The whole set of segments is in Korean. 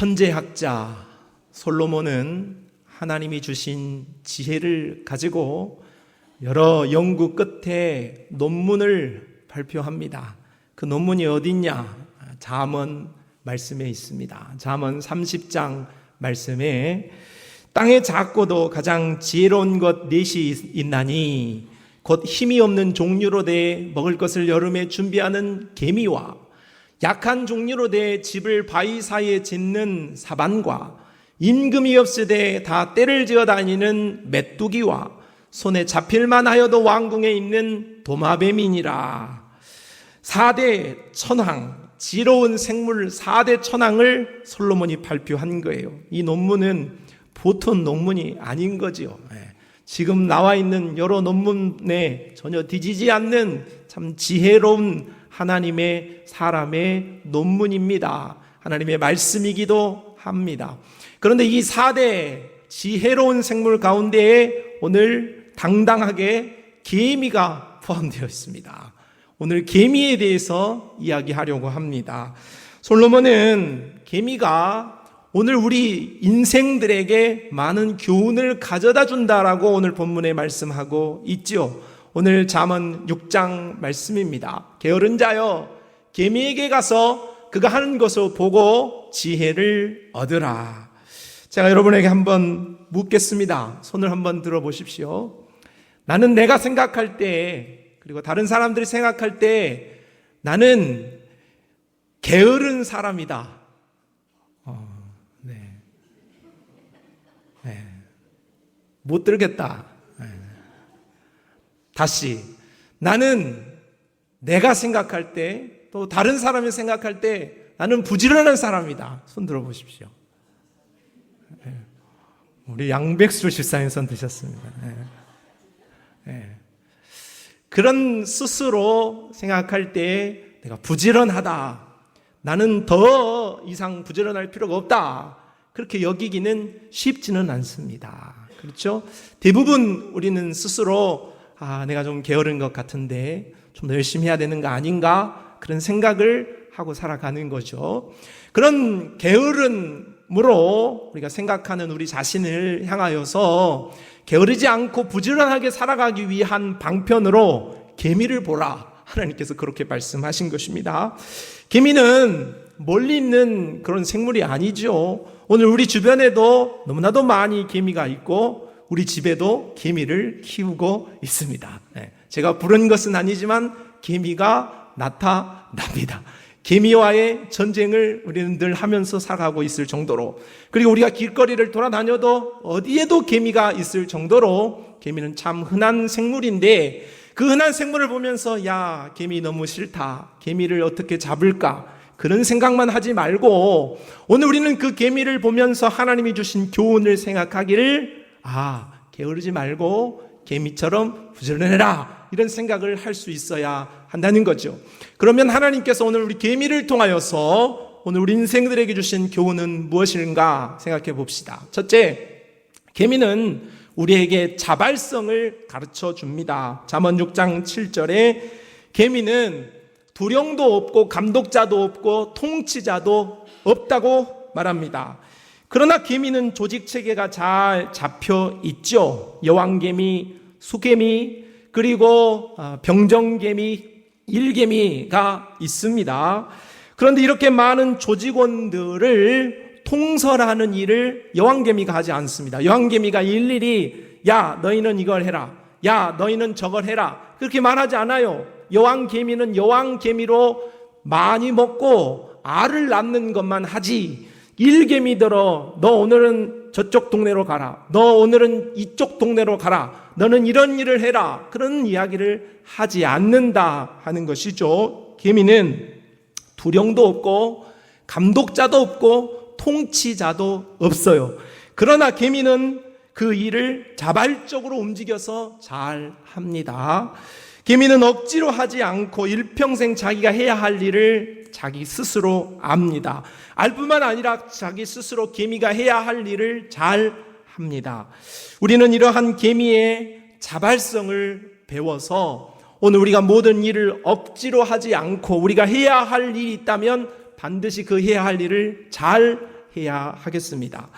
천재학자 솔로몬은 하나님이 주신 지혜를 가지고 여러 연구 끝에 논문을 발표합니다. 그 논문이 어딨냐? 잠언 말씀에 있습니다. 잠언 30장 말씀에 땅의 작고도 가장 지혜로운 것 넷이 있나니 곧 힘이 없는 종류로 돼 먹을 것을 여름에 준비하는 개미와 약한 종류로 돼 집을 바위 사이에 짓는 사반과 임금이 없으되 다 때를 지어 다니는 메뚜기와 손에 잡힐만 하여도 왕궁에 있는 도마뱀이니라. 4대 천왕, 지혜로운 생물 4대 천왕을 솔로몬이 발표한 거예요. 이 논문은 보통 논문이 아닌 거지요. 지금 나와 있는 여러 논문에 전혀 뒤지지 않는 참 지혜로운 하나님의 사람의 논문입니다. 하나님의 말씀이기도 합니다. 그런데 이 4대 지혜로운 생물 가운데에 오늘 당당하게 개미가 포함되어 있습니다. 오늘 개미에 대해서 이야기하려고 합니다. 솔로몬은 개미가 오늘 우리 인생들에게 많은 교훈을 가져다 준다라고 오늘 본문에 말씀하고 있죠. 오늘 잠언 6장 말씀입니다. 게으른 자여 개미에게 가서 그가 하는 것을 보고 지혜를 얻으라. 제가 여러분에게 한번 묻겠습니다. 손을 한번 들어보십시오. 나는 내가 생각할 때, 그리고 다른 사람들이 생각할 때 나는 게으른 사람이다. 못 들겠다. 다시, 나는 내가 생각할 때, 또 다른 사람이 생각할 때 나는 부지런한 사람이다. 손 들어보십시오. 우리 양백수 실사님 손 드셨습니다. 그런 스스로 생각할 때 내가 부지런하다. 나는 더 이상 부지런할 필요가 없다. 그렇게 여기기는 쉽지는 않습니다. 그렇죠? 대부분 우리는 스스로 내가 좀 게으른 것 같은데 좀 더 열심히 해야 되는 거 아닌가? 그런 생각을 하고 살아가는 거죠. 그런 게으름으로 우리가 생각하는 우리 자신을 향하여서 게으르지 않고 부지런하게 살아가기 위한 방편으로 개미를 보라. 하나님께서 그렇게 말씀하신 것입니다. 개미는 멀리 있는 그런 생물이 아니죠. 오늘 우리 주변에도 너무나도 많이 개미가 있고 우리 집에도 개미를 키우고 있습니다. 제가 부른 것은 아니지만 개미가 나타납니다. 개미와의 전쟁을 우리는 늘 하면서 살아가고 있을 정도로, 그리고 우리가 길거리를 돌아다녀도 어디에도 개미가 있을 정도로 개미는 참 흔한 생물인데, 그 흔한 생물을 보면서 야, 개미 너무 싫다, 개미를 어떻게 잡을까, 그런 생각만 하지 말고 오늘 우리는 그 개미를 보면서 하나님이 주신 교훈을 생각하기를, 게으르지 말고 개미처럼 부지런해라, 이런 생각을 할 수 있어야 한다는 거죠. 그러면 하나님께서 오늘 우리 개미를 통하여서 오늘 우리 인생들에게 주신 교훈은 무엇인가 생각해 봅시다. 첫째, 개미는 우리에게 자발성을 가르쳐 줍니다. 잠언 6장 7절에 개미는 두령도 없고 감독자도 없고 통치자도 없다고 말합니다. 그러나 개미는 조직체계가 잘 잡혀 있죠. 여왕개미, 수개미, 그리고 병정개미, 일개미가 있습니다. 그런데 이렇게 많은 조직원들을 통솔하는 일을 여왕개미가 하지 않습니다. 여왕개미가 일일이 야, 너희는 이걸 해라, 야, 너희는 저걸 해라, 그렇게 말하지 않아요. 여왕개미는 여왕개미로 많이 먹고 알을 낳는 것만 하지, 일개미들어 너 오늘은 저쪽 동네로 가라, 너 오늘은 이쪽 동네로 가라, 너는 이런 일을 해라, 그런 이야기를 하지 않는다 하는 것이죠. 개미는 두령도 없고 감독자도 없고 통치자도 없어요. 그러나 개미는 그 일을 자발적으로 움직여서 잘 합니다. 개미는 억지로 하지 않고 일평생 자기가 해야 할 일을 자기 스스로 압니다. 알 뿐만 아니라 자기 스스로 개미가 해야 할 일을 잘 합니다. 우리는 이러한 개미의 자발성을 배워서 오늘 우리가 모든 일을 억지로 하지 않고 우리가 해야 할 일이 있다면 반드시 그 해야 할 일을 잘 해야 하겠습니다.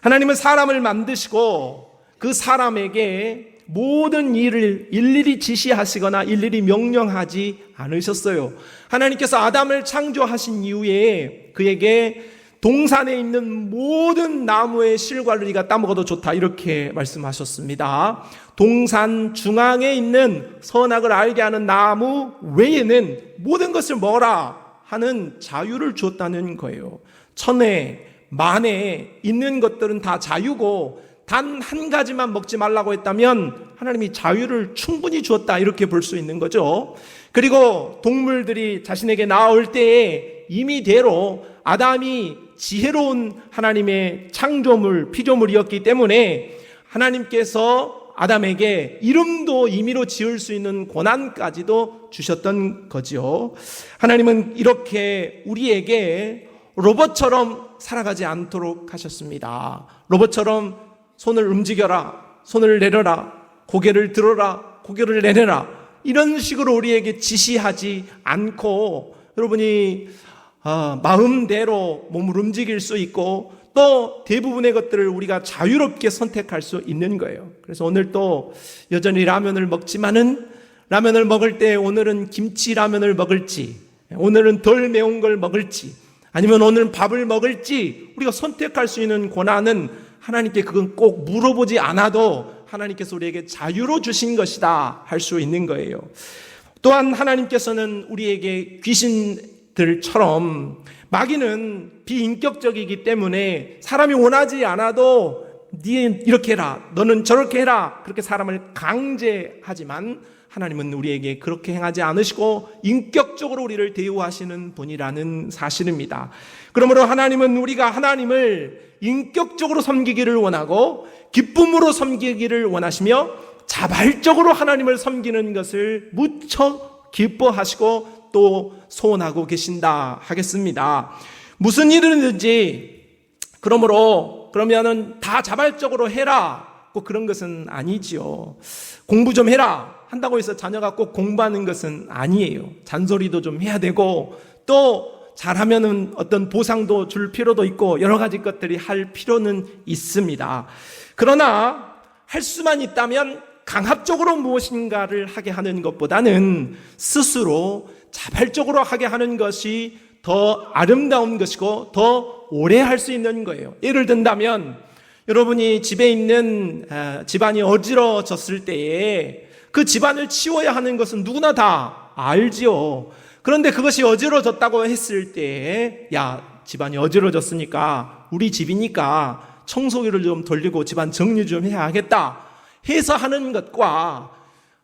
하나님은 사람을 만드시고 그 사람에게 모든 일을 일일이 지시하시거나 일일이 명령하지 않으셨어요. 하나님께서 아담을 창조하신 이후에 그에게 동산에 있는 모든 나무의 실과를 네가 따먹어도 좋다 이렇게 말씀하셨습니다. 동산 중앙에 있는 선악을 알게 하는 나무 외에는 모든 것을 먹어라 하는 자유를 주었다는 거예요. 천에 만에 있는 것들은 다 자유고 단 한 가지만 먹지 말라고 했다면 하나님이 자유를 충분히 주었다 이렇게 볼 수 있는 거죠. 그리고 동물들이 자신에게 나올 때에 임의대로 아담이 지혜로운 하나님의 창조물, 피조물이었기 때문에 하나님께서 아담에게 이름도 임의로 지을 수 있는 권한까지도 주셨던 거죠. 하나님은 이렇게 우리에게 로봇처럼 살아가지 않도록 하셨습니다. 로봇처럼 손을 움직여라, 손을 내려라, 고개를 들어라, 고개를 내려라 이런 식으로 우리에게 지시하지 않고 여러분이 마음대로 몸을 움직일 수 있고 또 대부분의 것들을 우리가 자유롭게 선택할 수 있는 거예요. 그래서 오늘 또 여전히 라면을 먹지만은 라면을 먹을 때 오늘은 김치라면을 먹을지 오늘은 덜 매운 걸 먹을지 아니면 오늘은 밥을 먹을지 우리가 선택할 수 있는 권한은 하나님께 그건 꼭 물어보지 않아도 하나님께서 우리에게 자유로 주신 것이다 할 수 있는 거예요. 또한 하나님께서는 우리에게 귀신들처럼 마귀는 비인격적이기 때문에 사람이 원하지 않아도 네 이렇게 해라, 너는 저렇게 해라 그렇게 사람을 강제하지만 하나님은 우리에게 그렇게 행하지 않으시고 인격적으로 우리를 대우하시는 분이라는 사실입니다. 그러므로 하나님은 우리가 하나님을 인격적으로 섬기기를 원하고 기쁨으로 섬기기를 원하시며 자발적으로 하나님을 섬기는 것을 무척 기뻐하시고 또 소원하고 계신다 하겠습니다. 무슨 일이든지 그러면은 다 자발적으로 해라 꼭 그런 것은 아니지요. 공부 좀 해라 한다고 해서 자녀가 꼭 공부하는 것은 아니에요. 잔소리도 좀 해야 되고 또 잘하면은 어떤 보상도 줄 필요도 있고 여러 가지 것들이 할 필요는 있습니다. 그러나 할 수만 있다면 강압적으로 무엇인가를 하게 하는 것보다는 스스로 자발적으로 하게 하는 것이 더 아름다운 것이고 더 오래 할 수 있는 거예요. 예를 든다면 여러분이 집에 있는 집안이 어지러졌을 때에 그 집안을 치워야 하는 것은 누구나 다 알지요. 그런데 그것이 어지러졌다고 했을 때, 야, 집안이 어지러졌으니까 우리 집이니까 청소기를 좀 돌리고 집안 정리 좀 해야겠다 해서 하는 것과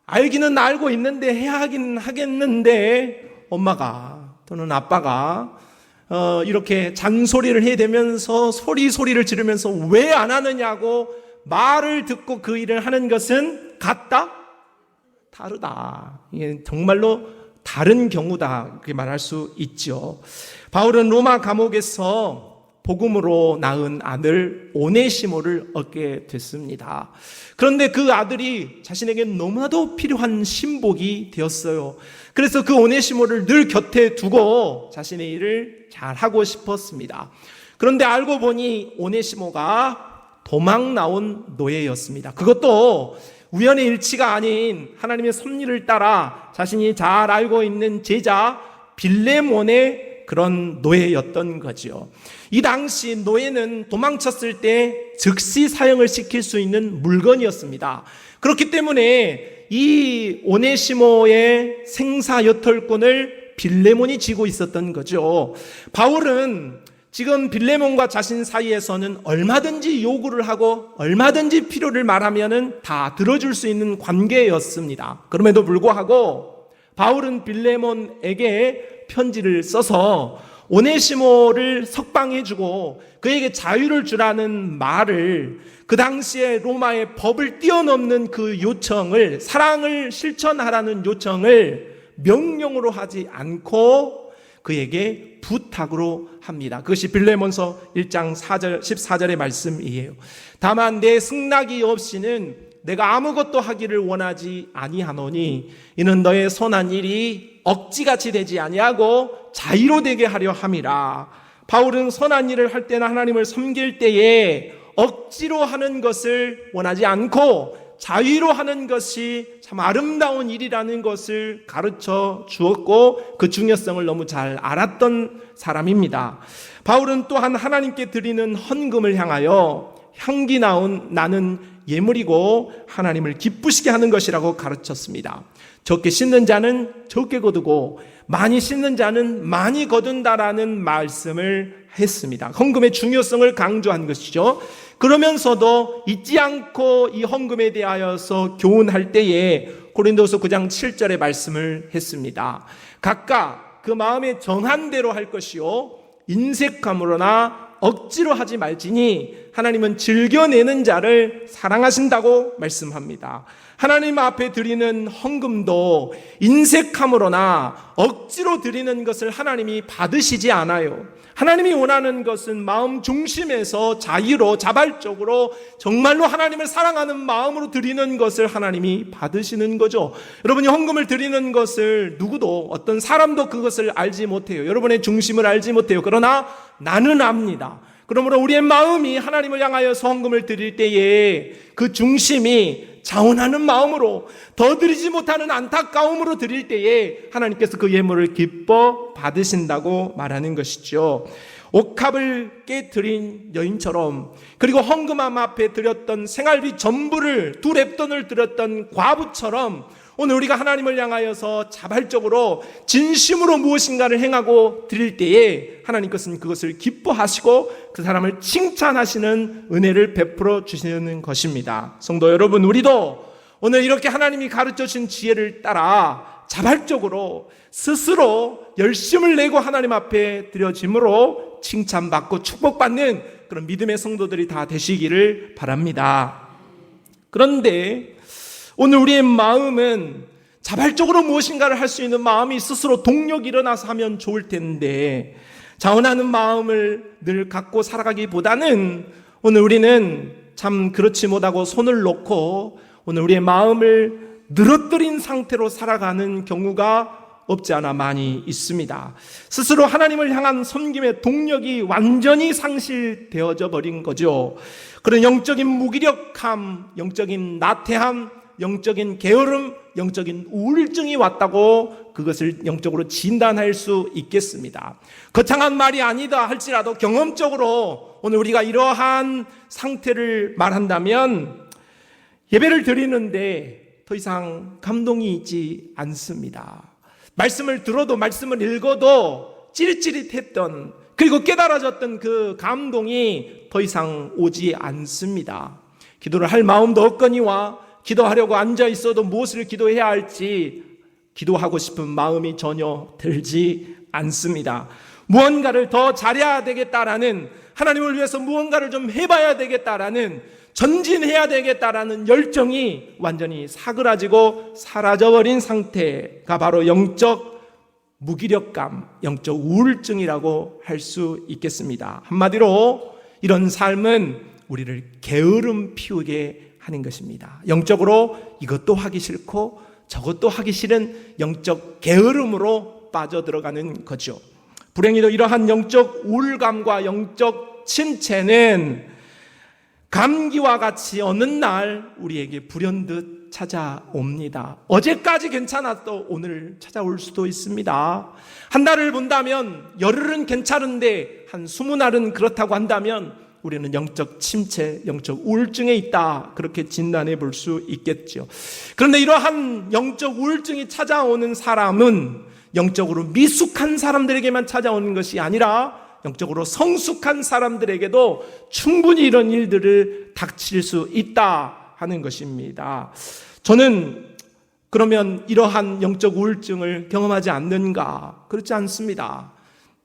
알기는 알고 있는데 해야 하긴 하겠는데 엄마가 또는 아빠가 이렇게 잔소리를 해대면서 소리를 지르면서 왜 안 하느냐고 말을 듣고 그 일을 하는 것은 같다? 다르다. 이게 정말로 다른 경우다 그렇게 말할 수 있죠. 바울은 로마 감옥에서 복음으로 낳은 아들 오네시모를 얻게 됐습니다. 그런데 그 아들이 자신에게 너무나도 필요한 신복이 되었어요. 그래서 그 오네시모를 늘 곁에 두고 자신의 일을 잘하고 싶었습니다. 그런데 알고 보니 오네시모가 도망 나온 노예였습니다. 그것도 우연의 일치가 아닌 하나님의 섭리를 따라 자신이 잘 알고 있는 제자 빌레몬의 그런 노예였던 거죠. 이 당시 노예는 도망쳤을 때 즉시 사형을 시킬 수 있는 물건이었습니다. 그렇기 때문에 이 오네시모의 생사여털권을 빌레몬이 쥐고 있었던 거죠. 바울은 지금 빌레몬과 자신 사이에서는 얼마든지 요구를 하고 얼마든지 필요를 말하면은 다 들어줄 수 있는 관계였습니다. 그럼에도 불구하고 바울은 빌레몬에게 편지를 써서 오네시모를 석방해주고 그에게 자유를 주라는 말을 그 당시에 로마의 법을 뛰어넘는 그 요청을 사랑을 실천하라는 요청을 명령으로 하지 않고 그에게 부탁으로 합니다. 그것이 빌레몬서 1장 14절의 말씀이에요. 다만 내 승낙이 없이는 내가 아무것도 하기를 원하지 아니하노니 이는 너의 선한 일이 억지같이 되지 아니하고 자의로 되게 하려 함이라. 바울은 선한 일을 할 때나 하나님을 섬길 때에 억지로 하는 것을 원하지 않고 자유로 하는 것이 참 아름다운 일이라는 것을 가르쳐 주었고 그 중요성을 너무 잘 알았던 사람입니다. 바울은 또한 하나님께 드리는 헌금을 향하여 향기 나는 예물이고 하나님을 기쁘시게 하는 것이라고 가르쳤습니다. 적게 씻는 자는 적게 거두고 많이 씻는 자는 많이 거둔다라는 말씀을 했습니다. 헌금의 중요성을 강조한 것이죠. 그러면서도 잊지 않고 이 헌금에 대하여서 교훈할 때에 고린도서 9장 7절의 말씀을 했습니다. 각각 그 마음에 정한 대로 할 것이요 인색함으로나 억지로 하지 말지니 하나님은 즐겨내는 자를 사랑하신다고 말씀합니다. 하나님 앞에 드리는 헌금도 인색함으로나 억지로 드리는 것을 하나님이 받으시지 않아요. 하나님이 원하는 것은 마음 중심에서 자유로 자발적으로 정말로 하나님을 사랑하는 마음으로 드리는 것을 하나님이 받으시는 거죠. 여러분이 헌금을 드리는 것을 누구도 어떤 사람도 그것을 알지 못해요. 여러분의 중심을 알지 못해요. 그러나 나는 압니다. 그러므로 우리의 마음이 하나님을 향하여서 헌금을 드릴 때에 그 중심이 자원하는 마음으로 더 드리지 못하는 안타까움으로 드릴 때에 하나님께서 그 예물을 기뻐 받으신다고 말하는 것이죠. 옥합을 깨뜨린 여인처럼 그리고 헌금함 앞에 드렸던 생활비 전부를 두 렙돈을 드렸던 과부처럼 오늘 우리가 하나님을 향하여서 자발적으로 진심으로 무엇인가를 행하고 드릴 때에 하나님께서는 그것을 기뻐하시고 그 사람을 칭찬하시는 은혜를 베풀어 주시는 것입니다. 성도 여러분, 우리도 오늘 이렇게 하나님이 가르쳐 주신 지혜를 따라 자발적으로 스스로 열심을 내고 하나님 앞에 드려짐으로 칭찬받고 축복받는 그런 믿음의 성도들이 다 되시기를 바랍니다. 그런데 오늘 우리의 마음은 자발적으로 무엇인가를 할 수 있는 마음이 스스로 동력이 일어나서 하면 좋을 텐데 자원하는 마음을 늘 갖고 살아가기보다는 오늘 우리는 참 그렇지 못하고 손을 놓고 오늘 우리의 마음을 늘어뜨린 상태로 살아가는 경우가 없지 않아 많이 있습니다. 스스로 하나님을 향한 섬김의 동력이 완전히 상실되어져 버린 거죠. 그런 영적인 무기력함, 영적인 나태함, 영적인 게으름, 영적인 우울증이 왔다고 그것을 영적으로 진단할 수 있겠습니다. 거창한 말이 아니다 할지라도 경험적으로 오늘 우리가 이러한 상태를 말한다면 예배를 드리는데 더 이상 감동이 있지 않습니다. 말씀을 들어도 말씀을 읽어도 찌릿찌릿했던 그리고 깨달아졌던 그 감동이 더 이상 오지 않습니다. 기도를 할 마음도 없거니와 기도하려고 앉아 있어도 무엇을 기도해야 할지 기도하고 싶은 마음이 전혀 들지 않습니다. 무언가를 더 잘해야 되겠다라는, 하나님을 위해서 무언가를 좀 해봐야 되겠다라는, 전진해야 되겠다라는 열정이 완전히 사그라지고 사라져버린 상태가 바로 영적 무기력감, 영적 우울증이라고 할 수 있겠습니다. 한마디로 이런 삶은 우리를 게으름 피우게 하는 것입니다. 영적으로 이것도 하기 싫고 저것도 하기 싫은 영적 게으름으로 빠져들어가는 거죠. 불행히도 이러한 영적 우울감과 영적 침체는 감기와 같이 어느 날 우리에게 불현듯 찾아옵니다. 어제까지 괜찮았던 오늘 찾아올 수도 있습니다. 한 달을 본다면 열흘은 괜찮은데 한 20날은 그렇다고 한다면 우리는 영적 침체, 영적 우울증에 있다, 그렇게 진단해 볼 수 있겠죠. 그런데 이러한 영적 우울증이 찾아오는 사람은 영적으로 미숙한 사람들에게만 찾아오는 것이 아니라 영적으로 성숙한 사람들에게도 충분히 이런 일들을 닥칠 수 있다 하는 것입니다. 저는 그러면 이러한 영적 우울증을 경험하지 않는가? 그렇지 않습니다.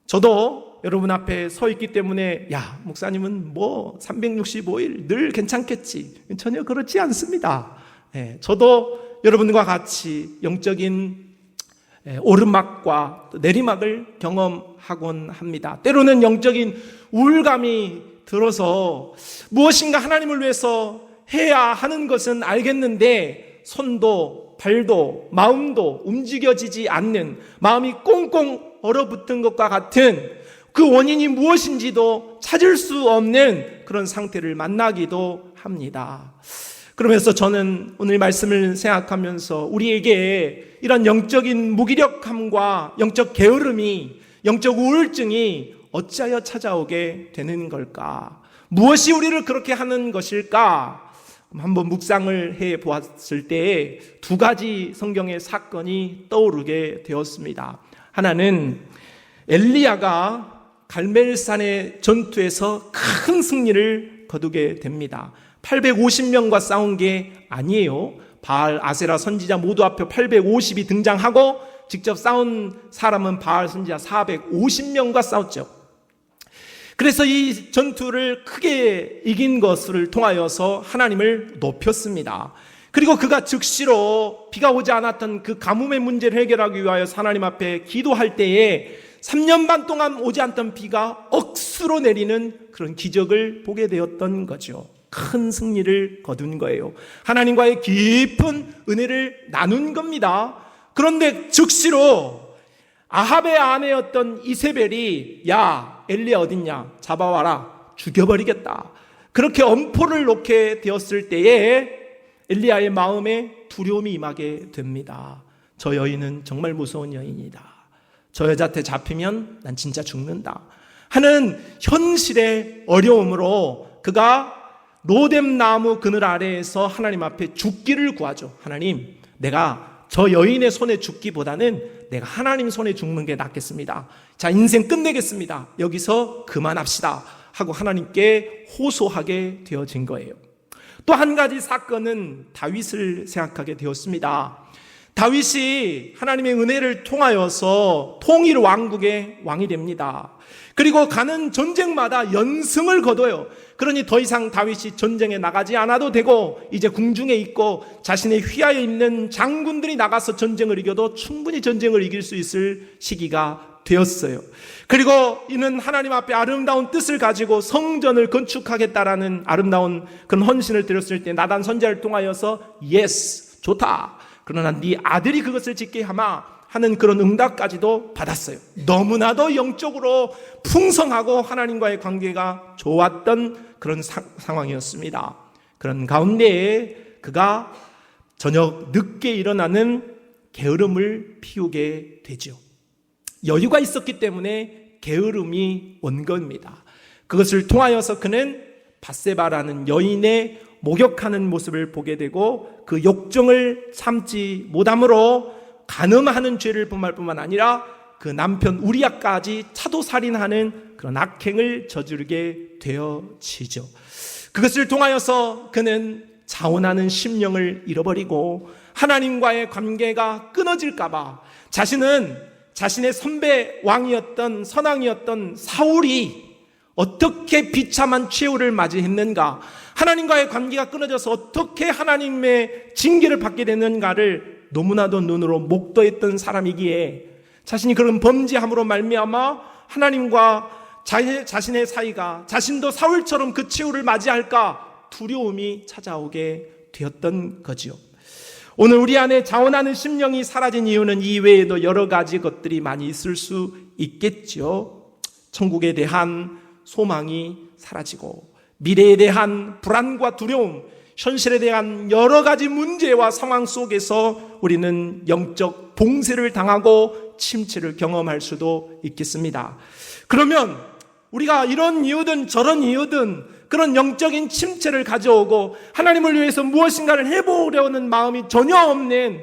저도 여러분 앞에 서 있기 때문에 야, 목사님은 뭐 365일 늘 괜찮겠지. 전혀 그렇지 않습니다. 저도 여러분과 같이 영적인 오르막과 내리막을 경험하곤 합니다. 때로는 영적인 우울감이 들어서 무엇인가 하나님을 위해서 해야 하는 것은 알겠는데 손도 발도 마음도 움직여지지 않는, 마음이 꽁꽁 얼어붙은 것과 같은 그 원인이 무엇인지도 찾을 수 없는 그런 상태를 만나기도 합니다. 그러면서 저는 오늘 말씀을 생각하면서 우리에게 이런 영적인 무기력함과 영적 게으름이, 영적 우울증이 어찌하여 찾아오게 되는 걸까? 무엇이 우리를 그렇게 하는 것일까? 한번 묵상을 해 보았을 때 두 가지 성경의 사건이 떠오르게 되었습니다. 하나는 엘리야가 갈멜산의 전투에서 큰 승리를 거두게 됩니다. 850명과 싸운 게 아니에요. 바알, 아세라 선지자 모두 앞에 850이 등장하고 직접 싸운 사람은 바알 선지자 450명과 싸웠죠. 그래서 이 전투를 크게 이긴 것을 통하여서 하나님을 높였습니다. 그리고 그가 즉시로 비가 오지 않았던 그 가뭄의 문제를 해결하기 위하여 하나님 앞에 기도할 때에 3년 반 동안 오지 않던 비가 억수로 내리는 그런 기적을 보게 되었던 거죠. 큰 승리를 거둔 거예요. 하나님과의 깊은 은혜를 나눈 겁니다. 그런데 즉시로 아합의 아내였던 이세벨이 야, 엘리야 어딨냐? 잡아와라. 죽여버리겠다. 그렇게 엄포를 놓게 되었을 때에 엘리야의 마음에 두려움이 임하게 됩니다. 저 여인은 정말 무서운 여인이다. 저 여자한테 잡히면 난 진짜 죽는다 하는 현실의 어려움으로 그가 로뎀 나무 그늘 아래에서 하나님 앞에 죽기를 구하죠. 하나님, 내가 저 여인의 손에 죽기보다는 내가 하나님 손에 죽는 게 낫겠습니다. 자, 인생 끝내겠습니다. 여기서 그만합시다 하고 하나님께 호소하게 되어진 거예요. 또 한 가지 사건은 다윗을 생각하게 되었습니다. 다윗이 하나님의 은혜를 통하여서 통일 왕국의 왕이 됩니다. 그리고 가는 전쟁마다 연승을 거둬요. 그러니 더 이상 다윗이 전쟁에 나가지 않아도 되고 이제 궁중에 있고 자신의 휘하에 있는 장군들이 나가서 전쟁을 이겨도 충분히 전쟁을 이길 수 있을 시기가 되었어요. 그리고 이는 하나님 앞에 아름다운 뜻을 가지고 성전을 건축하겠다라는 아름다운 그런 헌신을 드렸을 때 나단 선지자를 통하여서 예스, 좋다. 그러나 네 아들이 그것을 짓게 하마 하는 그런 응답까지도 받았어요. 너무나도 영적으로 풍성하고 하나님과의 관계가 좋았던 그런 상황이었습니다. 그런 가운데에 그가 저녁 늦게 일어나는 게으름을 피우게 되죠. 여유가 있었기 때문에 게으름이 온 겁니다. 그것을 통하여서 그는 밧세바라는 여인의 목욕하는 모습을 보게 되고 그 욕정을 참지 못함으로 간음하는 죄를 범할 뿐만 아니라 그 남편 우리아까지 차도살인하는 그런 악행을 저지르게 되어지죠. 그것을 통하여서 그는 자원하는 심령을 잃어버리고 하나님과의 관계가 끊어질까봐 자신의 선배 왕이었던 선왕이었던 사울이 어떻게 비참한 최후를 맞이했는가, 하나님과의 관계가 끊어져서 어떻게 하나님의 징계를 받게 됐는가를 너무나도 눈으로 목도했던 사람이기에 자신이 그런 범죄함으로 말미암아 하나님과 자신의 사이가 자신도 사울처럼 그 최후를 맞이할까 두려움이 찾아오게 되었던 거지요. 오늘 우리 안에 자원하는 심령이 사라진 이유는 이 외에도 여러 가지 것들이 많이 있을 수 있겠죠. 천국에 대한 소망이 사라지고 미래에 대한 불안과 두려움, 현실에 대한 여러 가지 문제와 상황 속에서 우리는 영적 봉쇄를 당하고 침체를 경험할 수도 있겠습니다. 그러면 우리가 이런 이유든 저런 이유든 그런 영적인 침체를 가져오고 하나님을 위해서 무엇인가를 해보려는 마음이 전혀 없는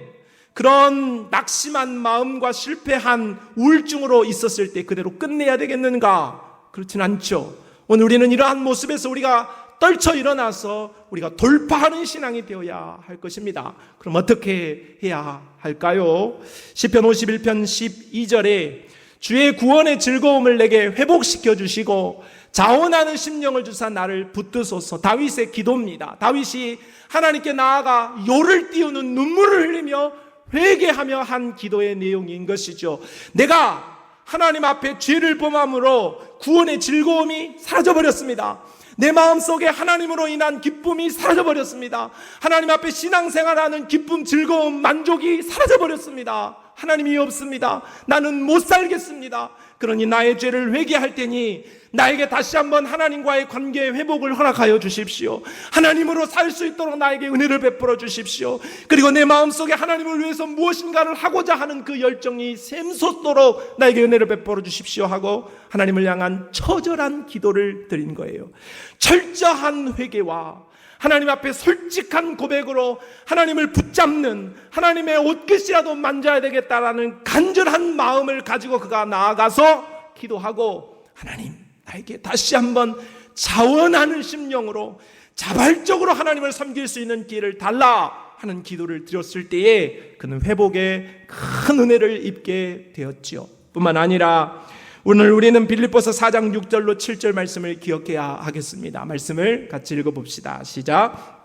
그런 낙심한 마음과 실패한 우울증으로 있었을 때 그대로 끝내야 되겠는가? 그렇진 않죠. 오늘 우리는 이러한 모습에서 우리가 떨쳐 일어나서 우리가 돌파하는 신앙이 되어야 할 것입니다. 그럼 어떻게 해야 할까요? 시편 51편 12절에 주의 구원의 즐거움을 내게 회복시켜 주시고 자원하는 심령을 주사 나를 붙드소서. 다윗의 기도입니다. 다윗이 하나님께 나아가 요를 띄우는 눈물을 흘리며 회개하며 한 기도의 내용인 것이죠. 내가 하나님 앞에 죄를 범함으로 구원의 즐거움이 사라져버렸습니다. 내 마음속에 하나님으로 인한 기쁨이 사라져버렸습니다. 하나님 앞에 신앙생활하는 기쁨, 즐거움, 만족이 사라져버렸습니다. 하나님이 없습니다. 나는 못 살겠습니다. 그러니 나의 죄를 회개할 테니 나에게 다시 한번 하나님과의 관계 회복을 허락하여 주십시오. 하나님으로 살 수 있도록 나에게 은혜를 베풀어 주십시오. 그리고 내 마음속에 하나님을 위해서 무엇인가를 하고자 하는 그 열정이 샘솟도록 나에게 은혜를 베풀어 주십시오 하고 하나님을 향한 처절한 기도를 드린 거예요. 철저한 회개와 하나님 앞에 솔직한 고백으로 하나님을 붙잡는, 하나님의 옷깃이라도 만져야 되겠다라는 간절한 마음을 가지고 그가 나아가서 기도하고, 하나님 나에게 다시 한번 자원하는 심령으로 자발적으로 하나님을 섬길 수 있는 기회를 달라 하는 기도를 드렸을 때에 그는 회복에 큰 은혜를 입게 되었지요. 뿐만 아니라 오늘 우리는 빌립보서 4장 6절로 7절 말씀을 기억해야 하겠습니다. 말씀을 같이 읽어봅시다. 시작.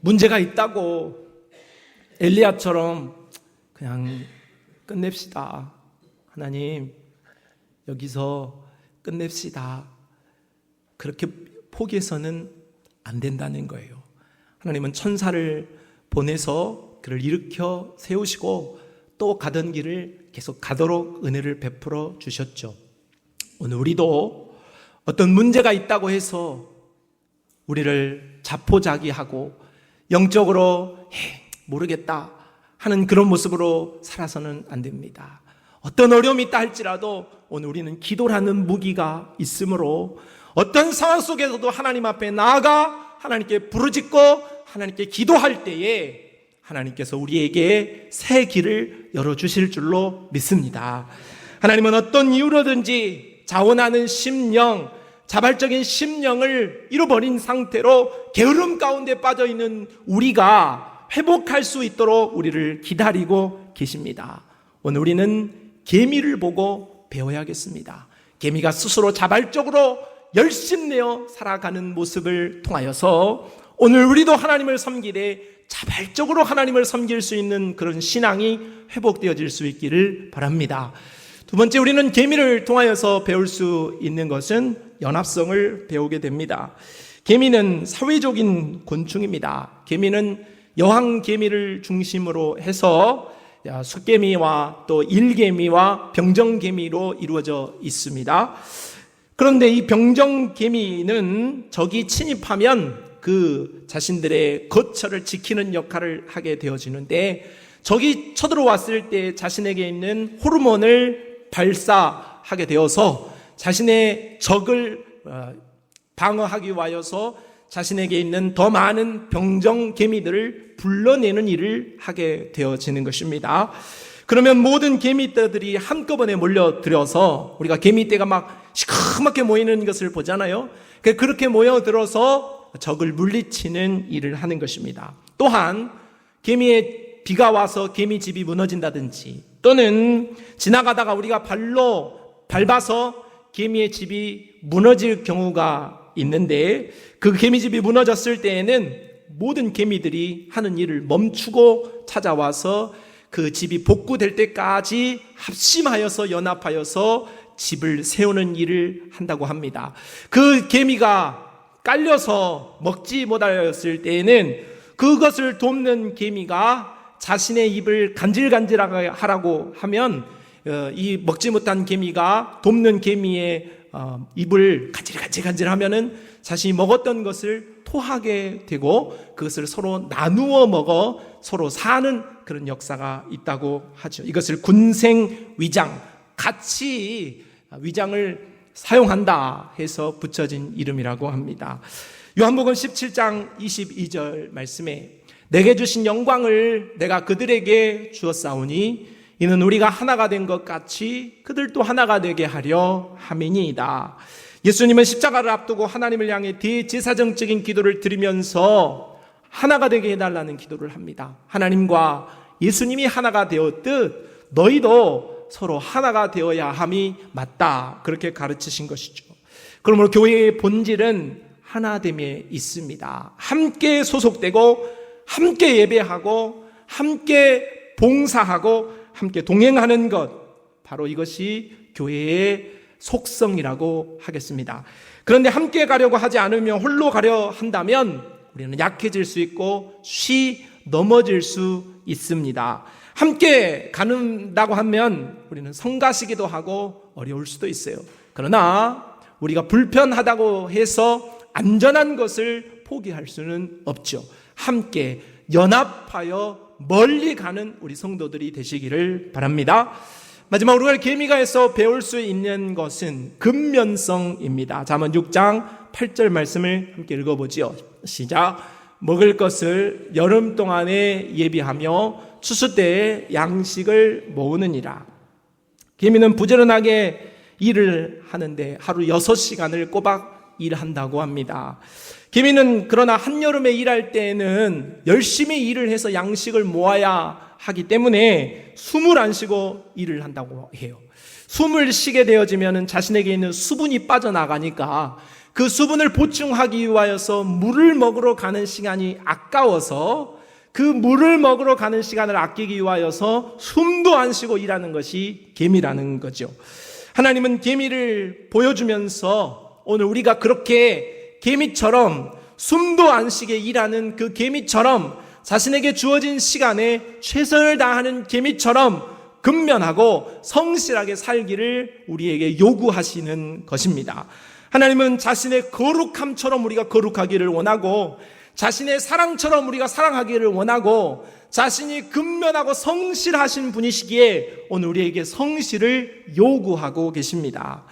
문제가 있다고 엘리야처럼 그냥 끝냅시다. 하나님 여기서 끝냅시다. 그렇게 포기해서는 안 된다는 거예요. 하나님은 천사를 보내서 그를 일으켜 세우시고 또 가던 길을 계속 가도록 은혜를 베풀어 주셨죠. 오늘 우리도 어떤 문제가 있다고 해서 우리를 자포자기하고 영적으로 모르겠다 하는 그런 모습으로 살아서는 안 됩니다. 어떤 어려움이 있다 할지라도 오늘 우리는 기도라는 무기가 있으므로 어떤 상황 속에서도 하나님 앞에 나아가 하나님께 부르짖고 하나님께 기도할 때에 하나님께서 우리에게 새 길을 열어주실 줄로 믿습니다. 하나님은 어떤 이유로든지 자원하는 심령, 자발적인 심령을 잃어버린 상태로 게으름 가운데 빠져있는 우리가 회복할 수 있도록 우리를 기다리고 계십니다. 오늘 우리는 개미를 보고 배워야겠습니다. 개미가 스스로 자발적으로 열심내어 살아가는 모습을 통하여서 오늘 우리도 하나님을 섬기되 자발적으로 하나님을 섬길 수 있는 그런 신앙이 회복되어질 수 있기를 바랍니다. 두 번째, 우리는 개미를 통하여서 배울 수 있는 것은 연합성을 배우게 됩니다. 개미는 사회적인 곤충입니다. 개미는 여왕개미를 중심으로 해서 숫개미와 또 일개미와 병정개미로 이루어져 있습니다. 그런데 이 병정개미는 적이 침입하면 그 자신들의 거처를 지키는 역할을 하게 되어지는데, 적이 쳐들어왔을 때 자신에게 있는 호르몬을 발사하게 되어서 자신의 적을 방어하기 위하여서 자신에게 있는 더 많은 병정개미들을 불러내는 일을 하게 되어지는 것입니다. 그러면 모든 개미떼들이 한꺼번에 몰려들어서, 우리가 개미떼가 막 시커멓게 모이는 것을 보잖아요. 그렇게 모여들어서 적을 물리치는 일을 하는 것입니다. 또한 개미의 비가 와서 개미집이 무너진다든지, 또는 지나가다가 우리가 발로 밟아서 개미의 집이 무너질 경우가 있는데, 그 개미집이 무너졌을 때에는 모든 개미들이 하는 일을 멈추고 찾아와서 그 집이 복구될 때까지 합심하여서 연합하여서 집을 세우는 일을 한다고 합니다. 그 개미가 깔려서 먹지 못하였을 때에는 그것을 돕는 개미가 자신의 입을 간질간질하게 하라고 하면 이 먹지 못한 개미가 돕는 개미의 입을 간질간질 하면은 자신이 먹었던 것을 토하게 되고 그것을 서로 나누어 먹어 서로 사는 그런 역사가 있다고 하죠. 이것을 군생위장, 같이 위장을 사용한다 해서 붙여진 이름이라고 합니다. 요한복음 17장 22절 말씀에 내게 주신 영광을 내가 그들에게 주었사오니 이는 우리가 하나가 된 것 같이 그들도 하나가 되게 하려 함이니이다. 예수님은 십자가를 앞두고 하나님을 향해 대제사장적인 기도를 드리면서 하나가 되게 해달라는 기도를 합니다. 하나님과 예수님이 하나가 되었듯 너희도 서로 하나가 되어야 함이 맞다, 그렇게 가르치신 것이죠. 그러므로 교회의 본질은 하나됨에 있습니다. 함께 소속되고 함께 예배하고 함께 봉사하고 함께 동행하는 것, 바로 이것이 교회의 속성이라고 하겠습니다. 그런데 함께 가려고 하지 않으면, 홀로 가려 한다면 우리는 약해질 수 있고 넘어질 수 있습니다. 함께 가는다고 하면 우리는 성가시기도 하고 어려울 수도 있어요. 그러나 우리가 불편하다고 해서 안전한 것을 포기할 수는 없죠. 함께 연합하여 멀리 가는 우리 성도들이 되시기를 바랍니다. 마지막으로 우리가 계미가에서 배울 수 있는 것은 근면성입니다. 잠언 6장 8절 말씀을 함께 읽어보지요. 시작. 먹을 것을 여름 동안에 예비하며 추수 때에 양식을 모으느니라. 계미는 부지런하게 일을 하는데 하루 6시간을 꼬박 일한다고 합니다. 계미는 그러나 한여름에 일할 때에는 열심히 일을 해서 양식을 모아야 하기 때문에 숨을 안 쉬고 일을 한다고 해요. 숨을 쉬게 되어지면 자신에게 있는 수분이 빠져나가니까 그 수분을 보충하기 위하여서 물을 먹으러 가는 시간이 아까워서 그 물을 먹으러 가는 시간을 아끼기 위하여서 숨도 안 쉬고 일하는 것이 계미라는 거죠. 하나님은 계미를 보여주면서 오늘 우리가 그렇게 계미처럼 숨도 안 쉬게 일하는 그 계미처럼 자신에게 주어진 시간에 최선을 다하는 계미처럼 근면하고 성실하게 살기를 우리에게 요구하시는 것입니다. 하나님은 자신의 거룩함처럼 우리가 거룩하기를 원하고, 자신의 사랑처럼 우리가 사랑하기를 원하고, 자신이 근면하고 성실하신 분이시기에 오늘 우리에게 성실을 요구하고 계십니다.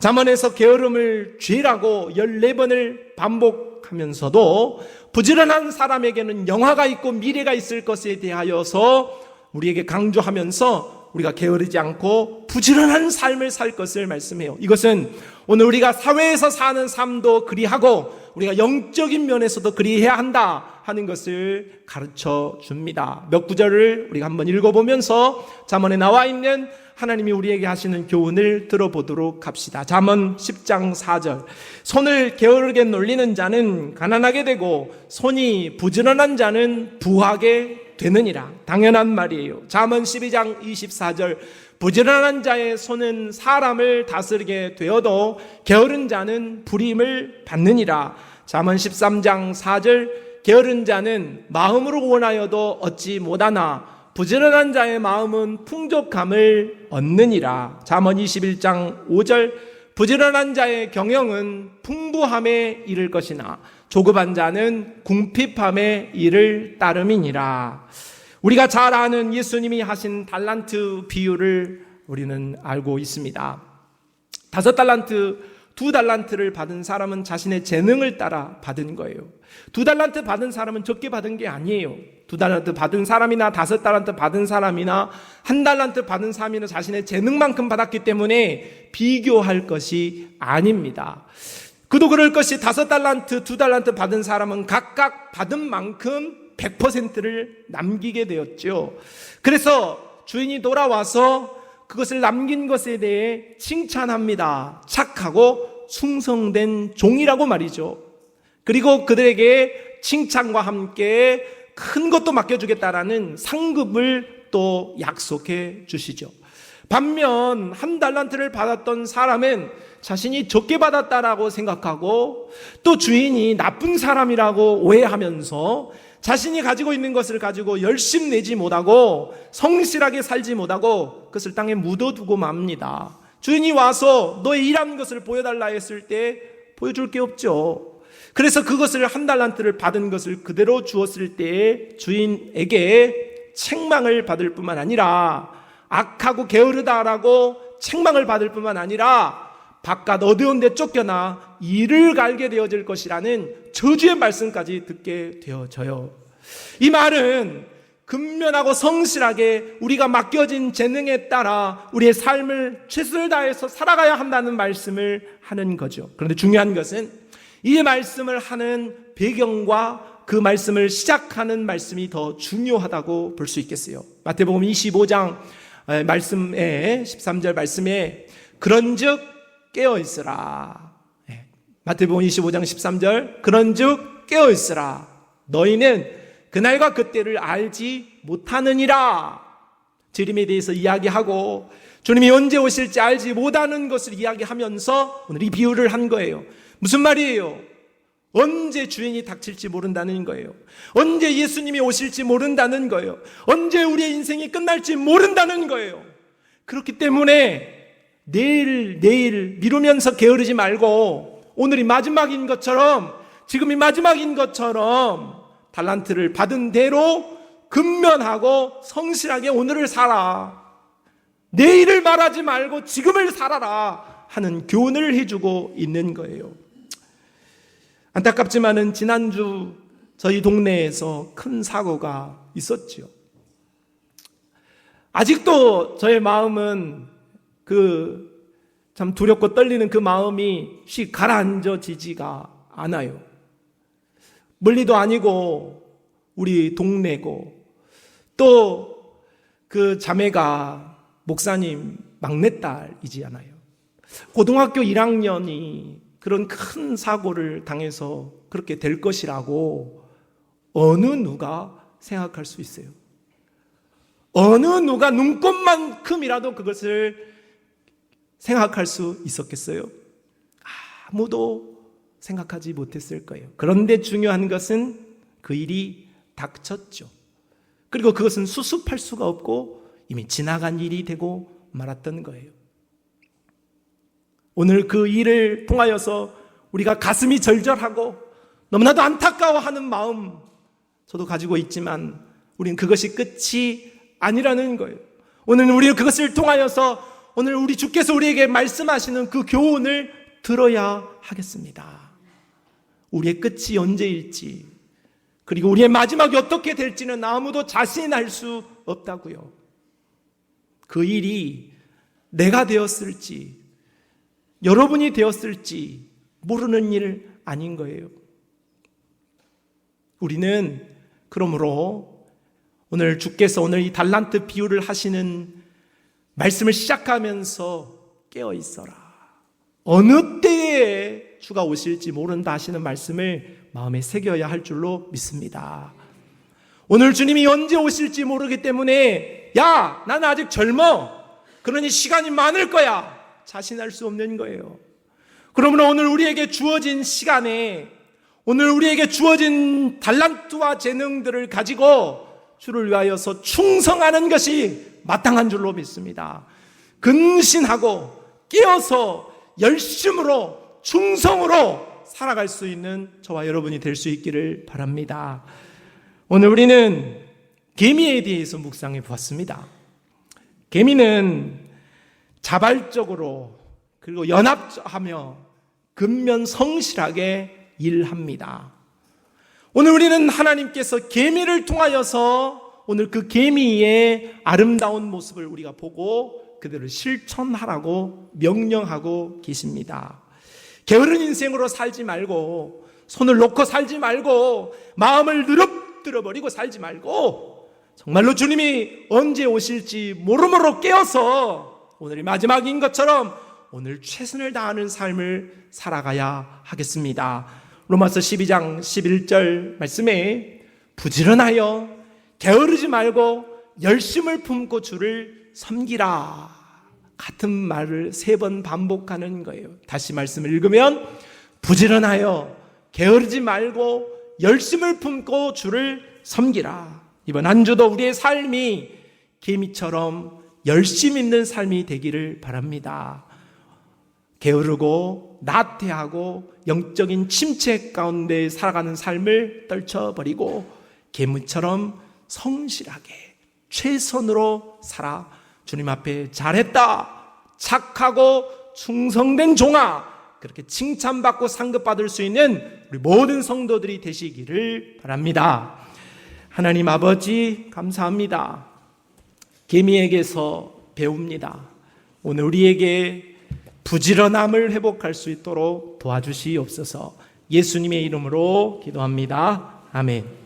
잠언에서 게으름을 죄라고 14번을 반복하면서도 부지런한 사람에게는 영화가 있고 미래가 있을 것에 대하여서 우리에게 강조하면서 우리가 게으르지 않고 부지런한 삶을 살 것을 말씀해요. 이것은 오늘 우리가 사회에서 사는 삶도 그리하고 우리가 영적인 면에서도 그리해야 한다 하는 것을 가르쳐 줍니다. 몇 구절을 우리가 한번 읽어보면서 잠언에 나와 있는 하나님이 우리에게 하시는 교훈을 들어보도록 합시다. 잠언 10장 4절. 손을 게으르게 놀리는 자는 가난하게 되고 손이 부지런한 자는 부하게 되느니라. 당연한 말이에요. 잠언 12장 24절. 부지런한 자의 손은 사람을 다스리게 되어도 게으른 자는 불임을 받느니라. 잠언 13장 4절. 게으른 자는 마음으로 원하여도 얻지 못하나 부지런한 자의 마음은 풍족함을 얻느니라. 잠언 21장 5절. 부지런한 자의 경영은 풍부함에 이를 것이나 조급한 자는 궁핍함에 이를 따름이니라. 우리가 잘 아는 예수님이 하신 달란트 비유를 우리는 알고 있습니다. 5달란트, 2달란트를 받은 사람은 자신의 재능을 따라 받은 거예요. 2달란트 받은 사람은 적게 받은 게 아니에요. 2달란트 받은 사람이나 5달란트 받은 사람이나 1달란트 받은 사람이나 자신의 재능만큼 받았기 때문에 비교할 것이 아닙니다. 그도 그럴 것이 5달란트, 2달란트 받은 사람은 각각 받은 만큼 100%를 남기게 되었죠. 그래서 주인이 돌아와서 그것을 남긴 것에 대해 칭찬합니다. 착하고 충성된 종이라고 말이죠. 그리고 그들에게 칭찬과 함께 큰 것도 맡겨주겠다라는 상급을 또 약속해 주시죠. 반면 1달란트를 받았던 사람은 자신이 적게 받았다라고 생각하고 또 주인이 나쁜 사람이라고 오해하면서 자신이 가지고 있는 것을 가지고 열심 내지 못하고 성실하게 살지 못하고 그것을 땅에 묻어두고 맙니다. 주인이 와서 너의 일한 것을 보여달라 했을 때 보여줄 게 없죠. 그래서 그것을 1달란트를 받은 것을 그대로 주었을 때 주인에게 책망을 받을 뿐만 아니라 악하고 게으르다라고 책망을 받을 뿐만 아니라 바깥 어두운 데 쫓겨나 이를 갈게 되어질 것이라는 저주의 말씀까지 듣게 되어져요. 이 말은 근면하고 성실하게 우리가 맡겨진 재능에 따라 우리의 삶을 최선을 다해서 살아가야 한다는 말씀을 하는 거죠. 그런데 중요한 것은 이 말씀을 하는 배경과 그 말씀을 시작하는 말씀이 더 중요하다고 볼 수 있겠어요. 마태복음 25장 말씀에 13절 말씀에 그런즉 깨어있으라. 마태복음 25장 13절 그런즉 깨어있으라. 너희는 그날과 그때를 알지 못하느니라. 재림에 대해서 이야기하고 주님이 언제 오실지 알지 못하는 것을 이야기하면서 오늘 이 비유를 한 거예요. 무슨 말이에요? 언제 주인이 닥칠지 모른다는 거예요. 언제 예수님이 오실지 모른다는 거예요. 언제 우리의 인생이 끝날지 모른다는 거예요. 그렇기 때문에 내일 미루면서 게으르지 말고 오늘이 마지막인 것처럼, 지금이 마지막인 것처럼 달란트를 받은 대로 근면하고 성실하게 오늘을 살아. 내일을 말하지 말고 지금을 살아라 하는 교훈을 해주고 있는 거예요. 안타깝지만은 지난주 저희 동네에서 큰 사고가 있었지요. 아직도 저의 마음은 참 두렵고 떨리는 그 마음이 쉽게 가라앉아지지가 않아요. 멀리도 아니고 우리 동네고, 또 그 자매가 목사님 막내딸이지 않아요. 고등학교 1학년이 그런 큰 사고를 당해서 그렇게 될 것이라고 어느 누가 생각할 수 있어요? 어느 누가 눈꼽만큼이라도 그것을 생각할 수 있었겠어요? 아무도 생각하지 못했을 거예요. 그런데 중요한 것은 그 일이 닥쳤죠. 그리고 그것은 수습할 수가 없고 이미 지나간 일이 되고 말았던 거예요. 오늘 그 일을 통하여서 우리가 가슴이 절절하고 너무나도 안타까워하는 마음 저도 가지고 있지만 우리는 그것이 끝이 아니라는 거예요. 오늘 우리는 그것을 통하여서 오늘 우리 주께서 우리에게 말씀하시는 그 교훈을 들어야 하겠습니다. 우리의 끝이 언제일지, 그리고 우리의 마지막이 어떻게 될지는 아무도 자신할 수 없다고요. 그 일이 내가 되었을지 여러분이 되었을지 모르는 일 아닌 거예요. 우리는 그러므로 오늘 주께서 오늘 이 달란트 비유를 하시는 말씀을 시작하면서 깨어 있어라. 어느 때에 주가 오실지 모른다 하시는 말씀을 마음에 새겨야 할 줄로 믿습니다. 오늘 주님이 언제 오실지 모르기 때문에 야, 나는 아직 젊어. 그러니 시간이 많을 거야. 자신할 수 없는 거예요. 그러므로 오늘 우리에게 주어진 시간에, 오늘 우리에게 주어진 달란트와 재능들을 가지고 주를 위하여서 충성하는 것이 마땅한 줄로 믿습니다. 근신하고 깨어서 열심으로 충성으로 살아갈 수 있는 저와 여러분이 될 수 있기를 바랍니다. 오늘 우리는 개미에 대해서 묵상해 보았습니다. 개미는 자발적으로 그리고 연합하며 근면 성실하게 일합니다. 오늘 우리는 하나님께서 개미를 통하여서 오늘 그 개미의 아름다운 모습을 우리가 보고 그들을 실천하라고 명령하고 계십니다. 게으른 인생으로 살지 말고, 손을 놓고 살지 말고, 마음을 늘어뜨려 버리고 살지 말고, 정말로 주님이 언제 오실지 모름으로 깨어서 오늘이 마지막인 것처럼 오늘 최선을 다하는 삶을 살아가야 하겠습니다. 로마서 12장 11절 말씀에 부지런하여 게으르지 말고 열심을 품고 주를 섬기라. 같은 말을 3번 반복하는 거예요. 다시 말씀을 읽으면 부지런하여 게으르지 말고 열심을 품고 주를 섬기라. 이번 한 주도 우리의 삶이 개미처럼 열심 있는 삶이 되기를 바랍니다. 게으르고 나태하고 영적인 침체 가운데 살아가는 삶을 떨쳐버리고 개미처럼 성실하게 최선으로 살아 주님 앞에 잘했다, 착하고 충성된 종아, 그렇게 칭찬받고 상급받을 수 있는 우리 모든 성도들이 되시기를 바랍니다. 하나님 아버지 감사합니다. 개미에게서 배웁니다. 오늘 우리에게 부지런함을 회복할 수 있도록 도와주시옵소서. 예수님의 이름으로 기도합니다. 아멘.